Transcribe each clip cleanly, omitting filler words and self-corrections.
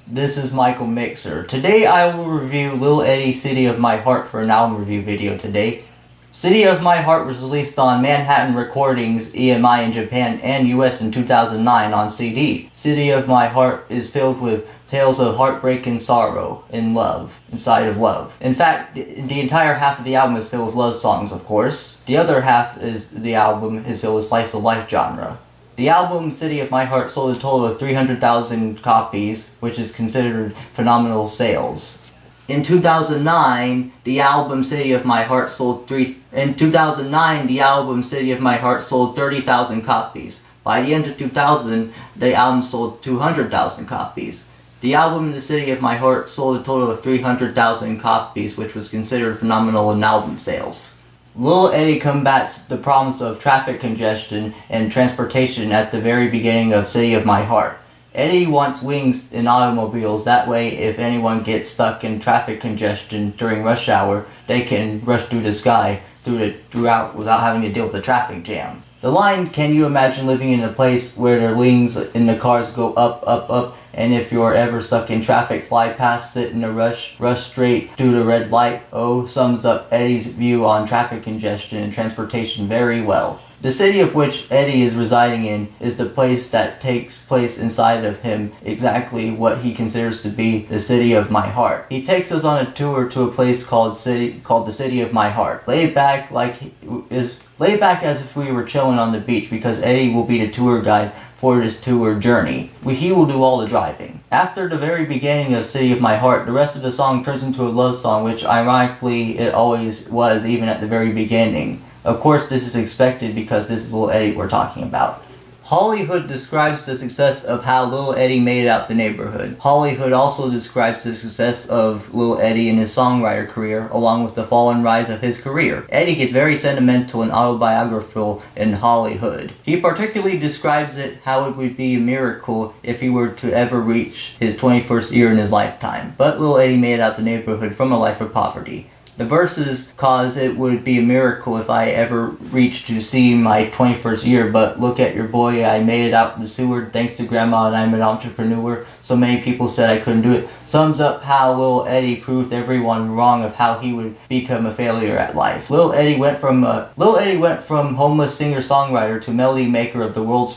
This is Michael Mixerr. Today I will review Lil Eddie's City of My Heart for an album review video today. City of My Heart was released on Manhattan Recordings, EMI in Japan and US in 2009 on CD. City of My Heart is filled with tales of heartbreak and sorrow and love, inside of love. In fact, the entire half of the album is filled with love songs, of course. The other half is the album is filled with slice of life genre. The album City of My Heart sold a total of 300,000 copies, which is considered phenomenal sales. In 2009, the album City of My Heart sold 30,000 copies. By the end of 2000, the album sold 200,000 copies. The album The City of My Heart sold a total of 300,000 copies, which was considered phenomenal in album sales. Lil Eddie combats the problems of traffic congestion and transportation at the very beginning of City of My Heart. Eddie wants wings in automobiles, that way if anyone gets stuck in traffic congestion during rush hour, they can rush through the sky throughout without having to deal with the traffic jam. The line, "Can you imagine living in a place where the wings in the cars go up, up, up, and if you're ever stuck in traffic, fly past it in a rush straight through the red light," sums up Eddie's view on traffic congestion and transportation very well. The city of which Eddie is residing in is the place that takes place inside of him, exactly what he considers to be the City of My Heart. He takes us on a tour to a place called the City of My Heart. Laid back as if we were chilling on the beach, because Eddie will be the tour guide for this tour journey. He will do all the driving. After the very beginning of City of My Heart, the rest of the song turns into a love song, which ironically it always was, even at the very beginning. Of course, this is expected because this is Lil Eddie we're talking about. Hollywood describes the success of how Lil Eddie made it out the neighborhood. Hollywood also describes the success of Lil Eddie in his songwriter career, along with the fall and rise of his career. Eddie gets very sentimental and autobiographical in Hollywood. He particularly describes it how it would be a miracle if he were to ever reach his 21st year in his lifetime. But Lil Eddie made it out the neighborhood from a life of poverty. The verses cause it would be a miracle if I ever reached to see my 21st year, but look at your boy, I made it out the sewer, thanks to grandma and I'm an entrepreneur, so many people said I couldn't do it, sums up how Lil Eddie proved everyone wrong of how he would become a failure at life. Lil Eddie went from homeless singer-songwriter to melody maker of the world's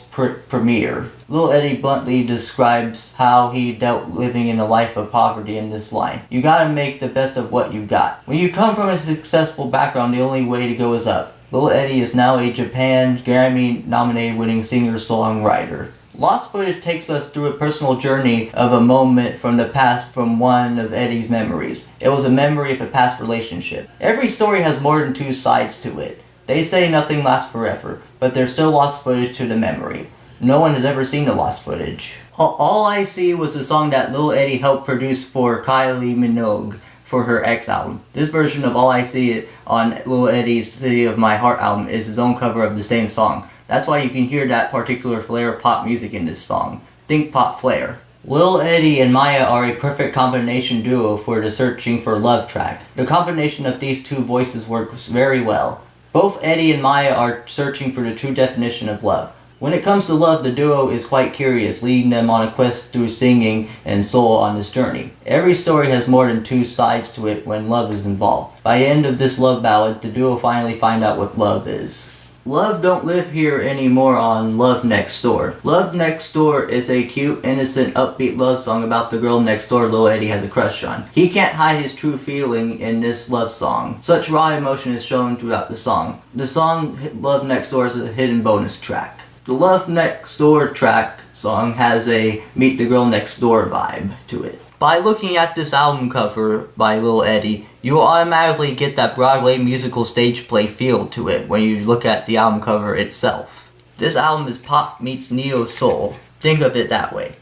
premiere. Lil Eddie bluntly describes how he dealt living in a life of poverty in this line. You gotta make the best of what you got. When you come from a successful background, the only way to go is up. Lil Eddie is now a Japan Grammy-nominated winning singer-songwriter. Lost Footage takes us through a personal journey of a moment from the past from one of Eddie's memories. It was a memory of a past relationship. Every story has more than two sides to it. They say nothing lasts forever, but there's still lost footage to the memory. No one has ever seen the lost footage. All I See was a song that Lil Eddie helped produce for Kylie Minogue for her X album. This version of All I See on Lil Eddie's City of My Heart album is his own cover of the same song. That's why you can hear that particular flair of pop music in this song. Think pop flair. Lil Eddie and Mya are a perfect combination duo for the Searching for Love track. The combination of these two voices works very well. Both Eddie and Mya are searching for the true definition of love. When it comes to love, the duo is quite curious, leading them on a quest through singing and soul on this journey. Every story has more than two sides to it when love is involved. By the end of this love ballad, the duo finally find out what love is. Love Don't Live Here Anymore on Love Next Door. Love Next Door is a cute, innocent, upbeat love song about the girl next door Lil Eddie has a crush on. He can't hide his true feeling in this love song. Such raw emotion is shown throughout the song. The song Love Next Door is a hidden bonus track. The Love Next Door track song has a Meet the Girl Next Door vibe to it. By looking at this album cover by Lil Eddie, you will automatically get that Broadway musical stage play feel to it when you look at the album cover itself. This album is pop meets neo soul. Think of it that way.